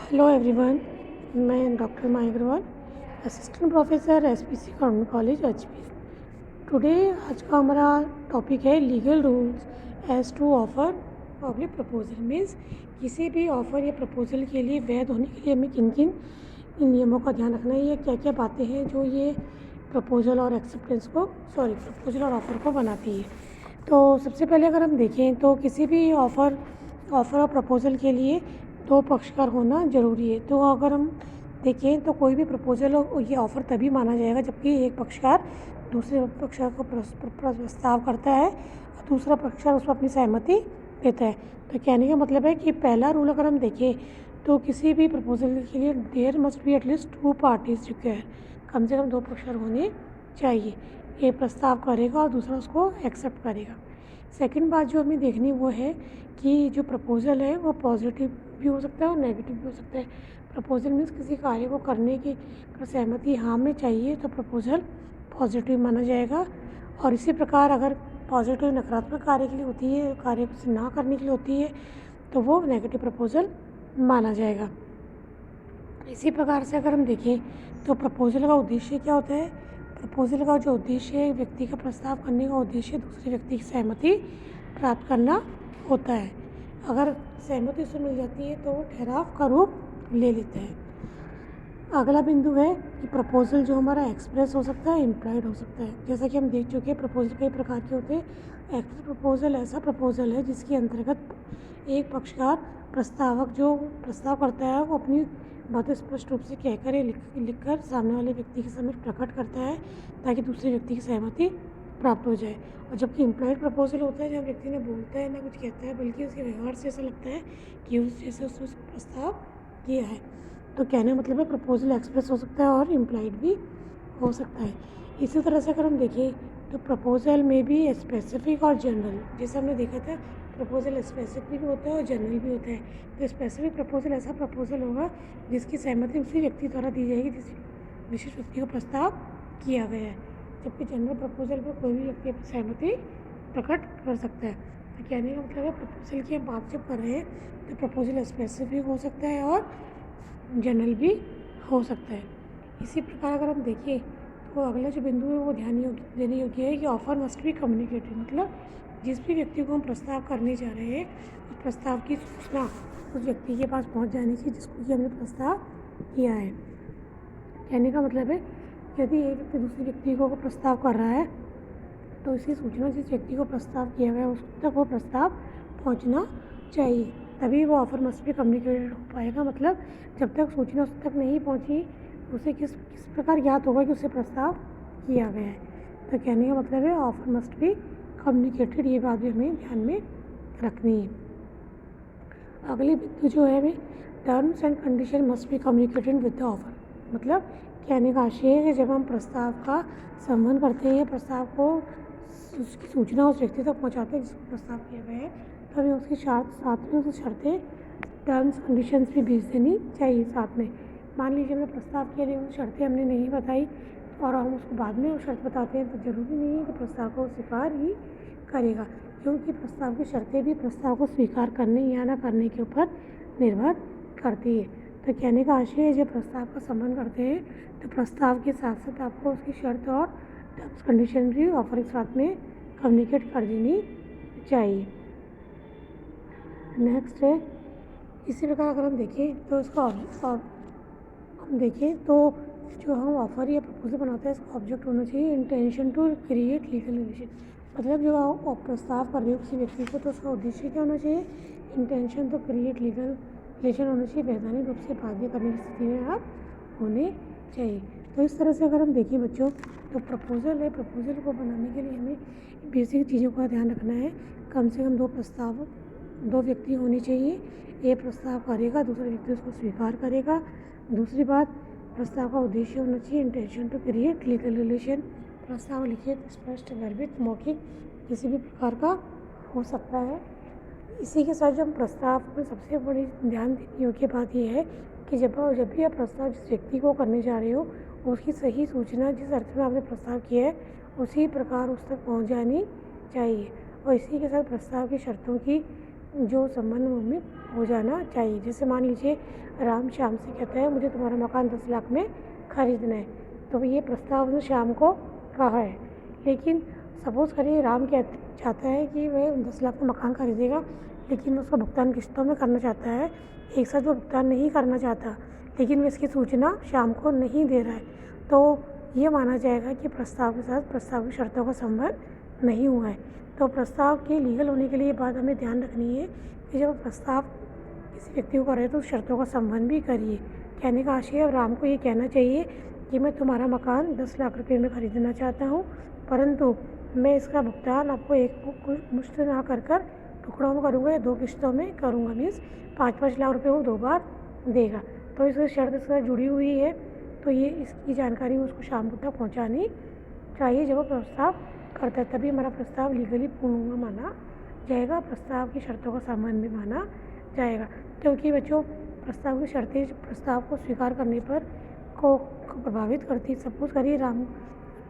Hello everyone, मैं doctor Mahi Agarwal, assistant professor SPC government college Ajmer. Today आज का हमारा टॉपिक है legal rules as to offer public proposal. Means किसी भी ऑफ़र या प्रपोजल के लिए वैध होने के लिए हमें किन किन नियमों का ध्यान रखना है या क्या क्या बातें हैं जो ये प्रपोजल और प्रपोजल और ऑफ़र को बनाती है। तो सबसे पहले अगर हम देखें तो किसी भी ऑफ़र और प्रपोजल के लिए दो पक्षकार होना ज़रूरी है। तो अगर हम देखें तो कोई भी प्रपोजल हो ये ऑफ़र तभी माना जाएगा जबकि एक पक्षकार दूसरे पक्षकार को प्रस्ताव करता है और दूसरा पक्षकार उस पर अपनी सहमति देता है। तो कहने का मतलब है कि पहला रूल अगर हम देखें तो किसी भी प्रपोजल के लिए there must be at least 2 parties require. कम से कम दो पक्षकार होने चाहिए। एक प्रस्ताव करेगा और दूसरा उसको एक्सेप्ट करेगा। सेकंड बात जो हमें देखनी वो है कि जो प्रपोजल है वो पॉजिटिव भी हो सकता है और नेगेटिव भी हो सकता है। प्रपोजल मीन्स किसी कार्य को करने की सहमति हाँ में चाहिए तो प्रपोजल पॉजिटिव माना जाएगा। और इसी प्रकार अगर पॉजिटिव नकारात्मक कार्य के लिए होती है, कार्य से ना करने के लिए होती है तो वो नेगेटिव प्रपोजल माना जाएगा। इसी प्रकार से अगर हम देखें तो प्रपोजल का उद्देश्य क्या होता है। प्रपोजल का जो उद्देश्य है, व्यक्ति का प्रस्ताव करने का उद्देश्य दूसरे व्यक्ति की सहमति प्राप्त करना होता है। अगर सहमति उससे मिल जाती है तो वो ठहराव का रूप ले लेता है। अगला बिंदु है कि प्रपोजल जो हमारा एक्सप्रेस हो सकता है, इम्प्लाइड हो सकता है। जैसा कि हम देख चुके हैं प्रपोजल कई प्रकार के होते हैं। एक्सप्रेस प्रपोजल ऐसा प्रपोजल है जिसके अंतर्गत एक पक्षकार प्रस्तावक जो प्रस्ताव करता है वो अपनी बातें स्पष्ट रूप से कहकर या लिखकर सामने वाले व्यक्ति के समक्ष प्रकट करता है ताकि दूसरे व्यक्ति की सहमति प्राप्त हो जाए। और जबकि इम्प्लाइड प्रपोजल होता है जब व्यक्ति ने बोलता है ना कुछ कहता है बल्कि उसके व्यवहार से ऐसा लगता है कि जैसे उसने प्रस्ताव किया है। तो कहने का मतलब है प्रपोजल एक्सप्रेस हो सकता है और इम्प्लाइड भी हो सकता है। इसी तरह से अगर हम देखें तो प्रपोजल में भी स्पेसिफिक और जनरल, जैसे हमने देखा था प्रपोजल स्पेसिफिक भी होता है और जनरल भी होता है। तो स्पेसिफिक प्रपोजल ऐसा प्रपोजल होगा जिसकी सहमति उसी व्यक्ति द्वारा दी जाएगी जिस विशेष व्यक्ति को प्रस्ताव किया गया है। जबकि जनरल प्रपोजल पर कोई भी व्यक्ति अपनी सहमति प्रकट कर सकता है। तो कहने का मतलब है प्रपोजल की हम बात जब कर रहे हैं तो प्रपोजल स्पेसिफिक हो सकता है और जनरल भी हो सकता है। इसी प्रकार अगर हम देखें तो अगला जो बिंदु है वो ध्यान देने योग्य है कि ऑफर मस्ट बी कम्युनिकेटेड। मतलब जिस भी व्यक्ति को हम प्रस्ताव करने जा रहे हैं उस प्रस्ताव की सूचना उस व्यक्ति के पास पहुंच जानी चाहिए जिसको कि हमने प्रस्ताव किया है। कहने का मतलब है यदि एक व्यक्ति दूसरे व्यक्ति को प्रस्ताव कर रहा है तो इसकी सूचना जिस व्यक्ति को प्रस्ताव किया गया उस तक वो प्रस्ताव पहुंचना चाहिए, तभी वो ऑफर मस्ट बी कम्युनिकेटेड हो पाएगा। मतलब जब तक सूचना उस तक नहीं पहुंची उसे किस प्रकार ज्ञात होगा कि उसे प्रस्ताव किया गया है। तो कहने का मतलब है ऑफर मस्ट बी कम्युनिकेटेड। ये बात भी हमें ध्यान में रखनी है। अगली बिंदु जो है हमें terms and condition must be communicated with the offer. मतलब कहने का आशय है कि जब हम प्रस्ताव का संबंध करते हैं, प्रस्ताव को उसकी सूचना उस व्यक्ति तक पहुंचाते हैं जिसको प्रस्ताव किया गया है, तो हमें उसकी साथ में उसकी शर्तें टर्म्स कंडीशंस भी भेज देनी चाहिए साथ में। मान लीजिए हमने प्रस्ताव किया लेकिन शर्तें हमने नहीं बताई और हम उसको बाद में वो शर्त बताते हैं तो ज़रूरी नहीं है कि प्रस्ताव को स्वीकार ही करेगा, क्योंकि प्रस्ताव की शर्तें भी प्रस्ताव को स्वीकार करने या ना करने के ऊपर निर्भर करती है। तो कहने का आशय है जब प्रस्ताव का संबंध करते हैं तो प्रस्ताव के साथ साथ आपको उसकी शर्त और टर्म्स कंडीशन भी ऑफर के साथ में कम्युनिकेट कर देनी चाहिए। नेक्स्ट है इसी प्रकार अगर हम देखें तो इसका जो हम ऑफर या प्रपोजल बनाते हैं इसका ऑब्जेक्ट होना चाहिए intention to create legal relation. मतलब जो आप प्रस्ताव कर रहे हो किसी व्यक्ति को तो उसका उद्देश्य क्या होना चाहिए, intention to create legal relation होना चाहिए, वैधानिक रूप से बाध्य करने की स्थिति में आप होने चाहिए। तो इस तरह से अगर हम देखें बच्चों तो प्रपोजल है, प्रपोजल को बनाने के लिए हमें बेसिक चीज़ों का ध्यान रखना है। कम से कम दो व्यक्ति होने चाहिए। एक प्रस्ताव करेगा, दूसरा व्यक्ति उसको स्वीकार करेगा। दूसरी बात प्रस्ताव का उद्देश्य होना चाहिए intention to create legal relation. प्रस्ताव लिखित, स्पष्ट, गर्भित, मौखिक किसी भी प्रकार का हो सकता है। इसी के साथ जब प्रस्ताव में सबसे बड़ी ध्यान देने योग्य बात यह है कि जब भी आप प्रस्ताव जिस व्यक्ति को करने जा रहे हो उसकी सही सूचना जिस अर्थ में आपने प्रस्ताव किया है उसी प्रकार उस तक पहुँच जानी चाहिए। और इसी के साथ प्रस्ताव की शर्तों की जो संबंध में हो जाना चाहिए। जैसे मान लीजिए राम श्याम से कहता है मुझे तुम्हारा मकान 10 लाख में खरीदना है, तो ये प्रस्ताव उसने श्याम को कहा है। लेकिन सपोज़ करिए राम चाहता है कि वह 10 लाख का मकान खरीदेगा, लेकिन उसका भुगतान किस्तों में करना चाहता है, एक साथ वो भुगतान नहीं करना चाहता, लेकिन वह इसकी सूचना श्याम को नहीं दे रहा है, तो ये माना जाएगा कि प्रस्ताव के साथ प्रस्ताव की शर्तों का संबंध नहीं हुआ है। तो प्रस्ताव के लीगल होने के लिए ये बात हमें ध्यान रखनी है कि जब प्रस्ताव किसी व्यक्ति को करे तो उस शर्तों का संबंध भी करिए। कहने का आशय है राम को ये कहना चाहिए कि मैं तुम्हारा मकान 10 लाख रुपए में खरीदना चाहता हूँ, परंतु मैं इसका भुगतान आपको एक मुश्त ना कर टुकड़ों में करूँगा या 2 किस्तों में करूँगा, मीन्स 5-5 लाख रुपए वो 2 बार देगा। तो इसकी शर्त इसके साथ जुड़ी हुई है, तो ये इसकी जानकारी उसको शाम को तक पहुँचानी चाहिए जब वो प्रस्ताव करता है, तभी हमारा प्रस्ताव लीगली पूर्ण हुआ माना जाएगा, प्रस्ताव की शर्तों का संबंध भी माना जाएगा। क्योंकि बच्चों प्रस्ताव की शर्तें प्रस्ताव को स्वीकार करने पर को प्रभावित करती। सपोज करिए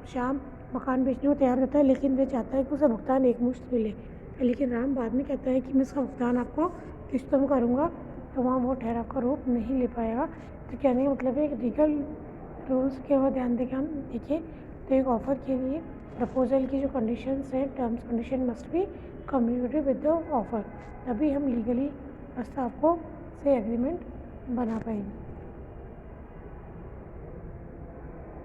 श्याम मकान बेचने को तैयार रहता है, लेकिन वह चाहता है कि उसे भुगतान एकमुश्त मिले, लेकिन राम बाद में कहता है कि मैं इसका भुगतान आपको किस्तों में करूँगा, तो वहाँ वो ठहराव का रूप नहीं ले पाएगा। तो कहने का मतलब है कि लीगल रूल्स के ऊपर ध्यान देकर हम देखिए, तो एक ऑफ़र के लिए प्रपोजल की जो कंडीशंस हैं, terms condition must be communicated with the offer, तभी हम लीगली प्रस्ताव को से एग्रीमेंट बना पाएंगे।